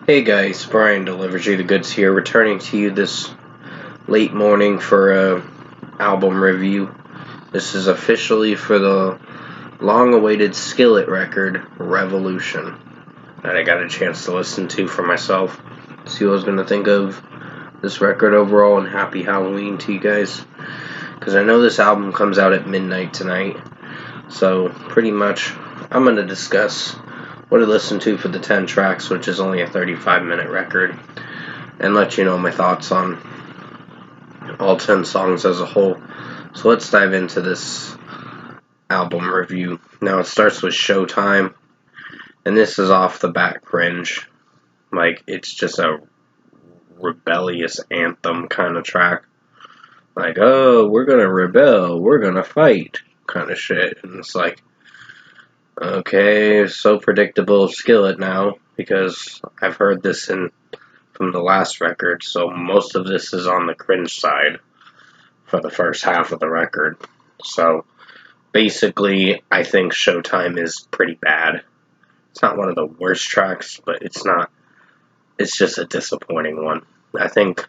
Hey guys, Brian delivers you the goods here, returning to you this late morning for a album review. This is officially for the long-awaited Skillet record, Revolution, that I got a chance to listen to for myself. See what I was going to think of this record overall, and happy Halloween to you guys. Because I know this album comes out at midnight tonight, so pretty much I'm going to discuss what I listened to for the 10 tracks, which is only a 35-minute record, and let you know my thoughts on all 10 songs as a whole. So let's dive into this album review. Now it starts with Showtime, and this is off the bat cringe. Like, it's just a rebellious anthem kind of track. Like, oh, we're gonna rebel, we're gonna fight kind of shit. And it's like, okay, so predictable Skillet now, because I've heard this from the last record, so most of this is on the cringe side for the first half of the record. So basically, I think Showtime is pretty bad. It's not one of the worst tracks, but it's just a disappointing one. I think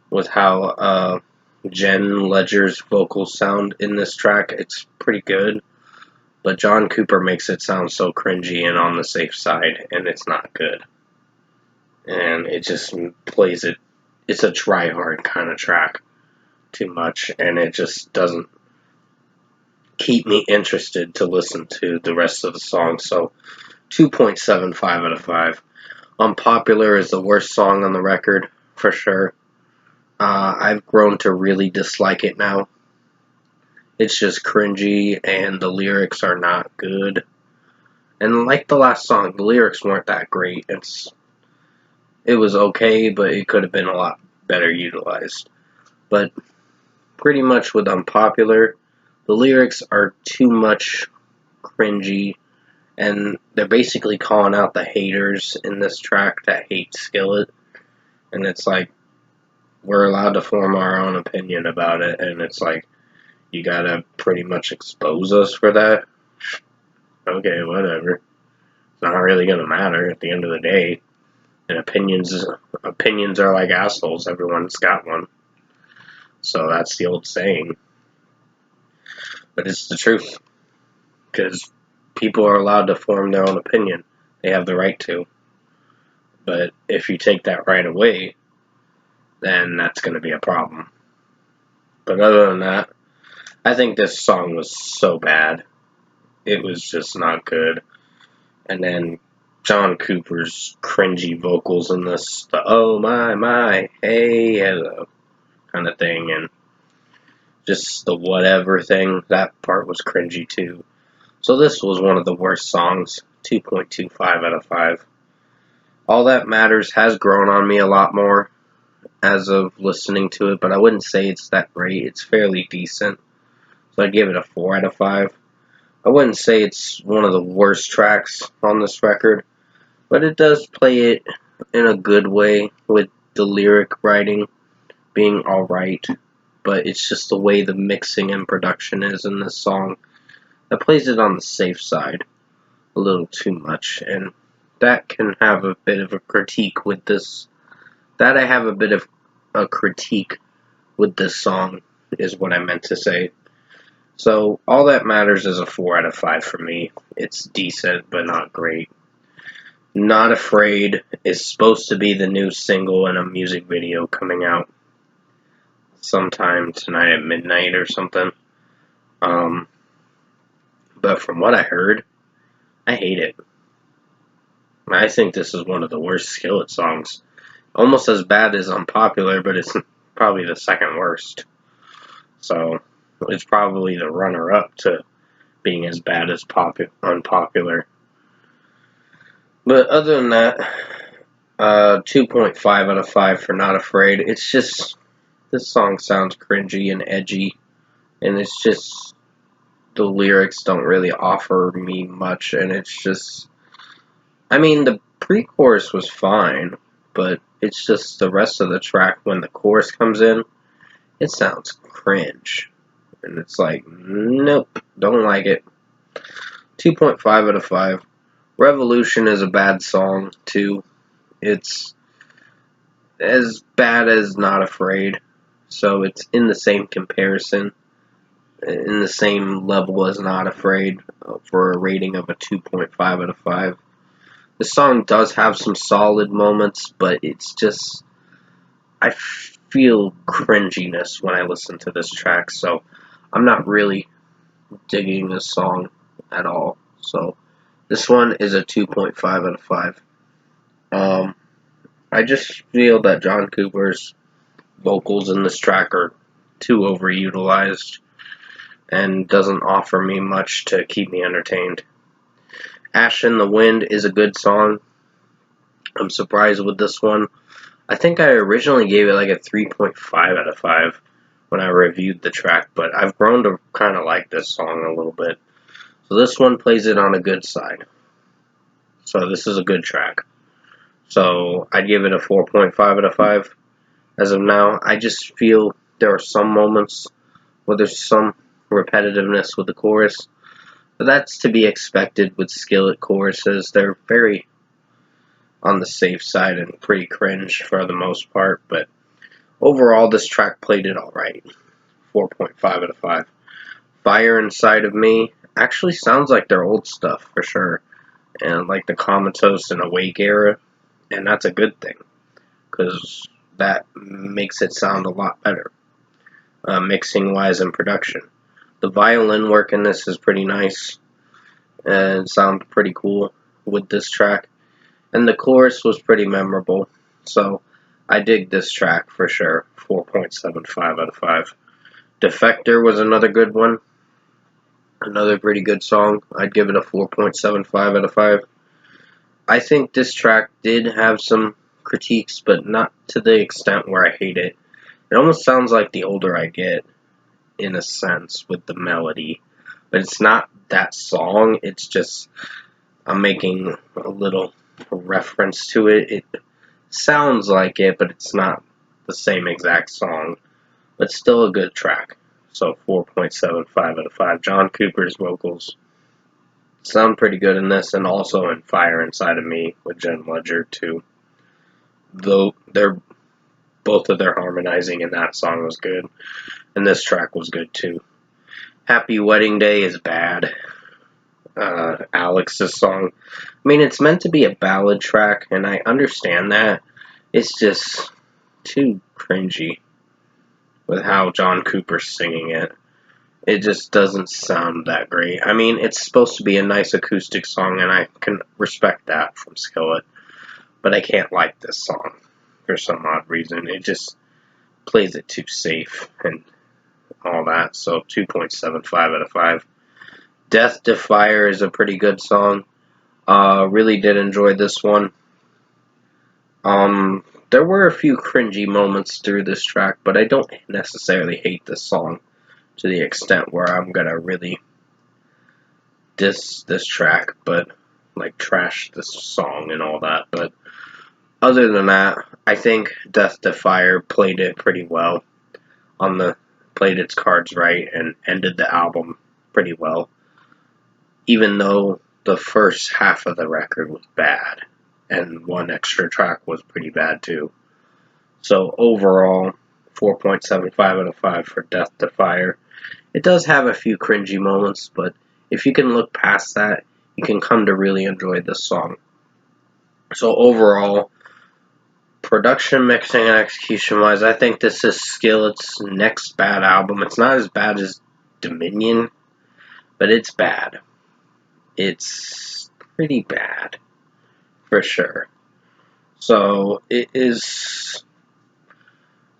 with how Jen Ledger's vocals sound in this track, it's pretty good. But John Cooper makes it sound so cringy and on the safe side, and it's not good. And it just plays it. It's a try-hard kind of track too much, and it just doesn't keep me interested to listen to the rest of the song. So 2.75 out of 5. Unpopular is the worst song on the record, for sure. I've grown to really dislike it now. It's just cringy, and the lyrics are not good. And like the last song, the lyrics weren't that great. It was okay, but it could have been a lot better utilized. But pretty much with Unpopular, the lyrics are too much cringy, and they're basically calling out the haters in this track that hate Skillet. And it's like, we're allowed to form our own opinion about it, and it's like, you gotta pretty much expose us for that? Okay, whatever. It's not really gonna matter at the end of the day. And opinions are like assholes. Everyone's got one. So that's the old saying. But it's the truth. Because people are allowed to form their own opinion. They have the right to. But if you take that right away, then that's going to be a problem. But other than that, I think this song was so bad. It was just not good. And then John Cooper's cringy vocals in this, the oh my, hey, hello kind of thing, and just the whatever thing, that part was cringy too. So this was one of the worst songs, 2.25 out of 5. All That Matters has grown on me a lot more as of listening to it, but I wouldn't say it's that great. It's fairly decent. So I'd give it a 4 out of 5. I wouldn't say it's one of the worst tracks on this record, but it does play it in a good way with the lyric writing being alright. But it's just the way the mixing and production is in this song that plays it on the safe side a little too much, and that can have a bit of a critique with this. That I have a bit of a critique with this song, is what I meant to say. So, All That Matters is a 4 out of 5 for me. It's decent, but not great. Not Afraid is supposed to be the new single in a music video coming out sometime tonight at midnight or something. But from what I heard, I hate it. I think this is one of the worst Skillet songs. Almost as bad as Unpopular, but it's probably the second worst. So, it's probably the runner-up to being as bad as Unpopular. But other than that, 2.5 out of 5 for Not Afraid. It's just, this song sounds cringy and edgy, and it's just, the lyrics don't really offer me much, and it's just, I mean, the pre-chorus was fine, but it's just the rest of the track, when the chorus comes in, it sounds cringe. And it's like, nope, don't like it. 2.5 out of 5. Revolution is a bad song, too. It's as bad as Not Afraid, so it's in the same comparison, in the same level as Not Afraid, for a rating of a 2.5 out of 5. The song does have some solid moments, but it's just, I feel cringiness when I listen to this track, so I'm not really digging this song at all. So this one is a 2.5 out of 5. I just feel that John Cooper's vocals in this track are too overutilized and doesn't offer me much to keep me entertained. Ash in the Wind is a good song. I'm surprised with this one. I think I originally gave it like a 3.5 out of 5 when I reviewed the track, but I've grown to kind of like this song a little bit. So this one plays it on a good side. So this is a good track. So I'd give it a 4.5 out of 5 as of now. I just feel there are some moments where there's some repetitiveness with the chorus, but that's to be expected with Skillet choruses. They're very on the safe side and pretty cringe for the most part, but overall this track played it alright. 4.5 out of 5. Fire Inside of Me actually sounds like their old stuff for sure, and like the Comatose and Awake era, and that's a good thing because that makes it sound a lot better, mixing wise and production. The violin work in this is pretty nice and sounds pretty cool with this track, and the chorus was pretty memorable, so I dig this track for sure. 4.75 out of 5. Defector was another good one. Another pretty good song. I'd give it a 4.75 out of 5. I think this track did have some critiques, but not to the extent where I hate it. It almost sounds like the older I get, in a sense, with the melody. But it's not that song, it's just, I'm making a little reference to it. It sounds like it, but it's not the same exact song. But still a good track. So 4.75 out of 5. John Cooper's vocals sound pretty good in this, and also in Fire Inside of Me with Jen Ledger too. Though both of their harmonizing in that song was good, and this track was good too. Happy Wedding Day is bad. Alex's song. I mean, it's meant to be a ballad track, and I understand that. It's just too cringy with how John Cooper's singing it. It just doesn't sound that great. I mean, it's supposed to be a nice acoustic song, and I can respect that from Skillet, but I can't like this song for some odd reason. It just plays it too safe and all that, so 2.75 out of 5. Death to Fire is a pretty good song. Really did enjoy this one. There were a few cringy moments through this track, but I don't necessarily hate this song to the extent where I'm gonna really diss this track, but like trash this song and all that. But other than that, I think Death to Fire played it pretty well played its cards right and ended the album pretty well, even though the first half of the record was bad and one extra track was pretty bad too. So overall, 4.75 out of 5 for Death to Fire. It does have a few cringy moments, but if you can look past that, you can come to really enjoy this song. So overall, production, mixing, and execution-wise, I think this is Skillet's next bad album. It's not as bad as Dominion, but it's bad. It's pretty bad, for sure. So, it is...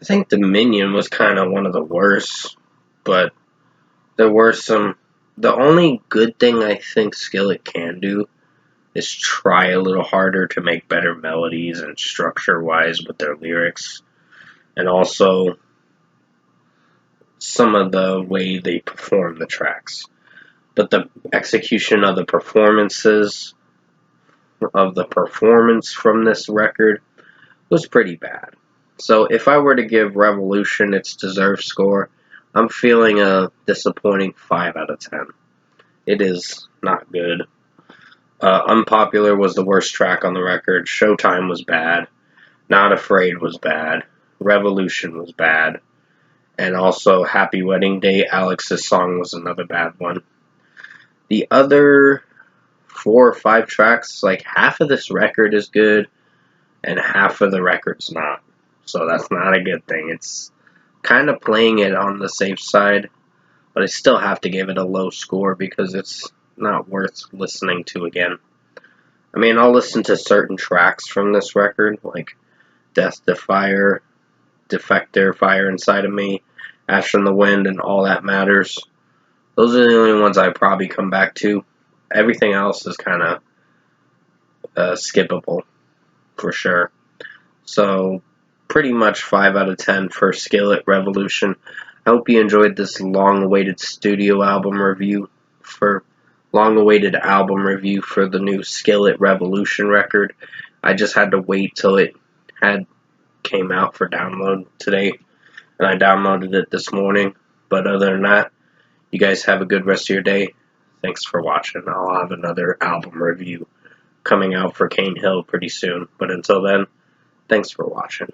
I think Dominion was kind of one of the worst, but there were some... The only good thing I think Skillet can do is try a little harder to make better melodies and structure-wise with their lyrics, and also some of the way they perform the tracks. But the execution of the performance from this record was pretty bad. So if I were to give Revolution its deserved score, I'm feeling a disappointing 5 out of 10. It is not good. Unpopular was the worst track on the record. Showtime was bad. Not Afraid was bad. Revolution was bad. And also Happy Wedding Day, Alex's song, was another bad one. The other 4 or 5 tracks, like half of this record is good and half of the record's not. So that's not a good thing. It's kind of playing it on the safe side, but I still have to give it a low score because it's not worth listening to again. I mean, I'll listen to certain tracks from this record, like Death to Fire, Defector, Fire Inside of Me, Ash from the Wind, and All That Matters. Those are the only ones I probably come back to. Everything else is kind of skippable, for sure. So, pretty much 5 out of 10 for Skillet Revolution. I hope you enjoyed this long-awaited album review for the new Skillet Revolution record. I just had to wait till it had came out for download today, and I downloaded it this morning. But other than that, you guys have a good rest of your day. Thanks for watching. I'll have another album review coming out for Cane Hill pretty soon. But until then, thanks for watching.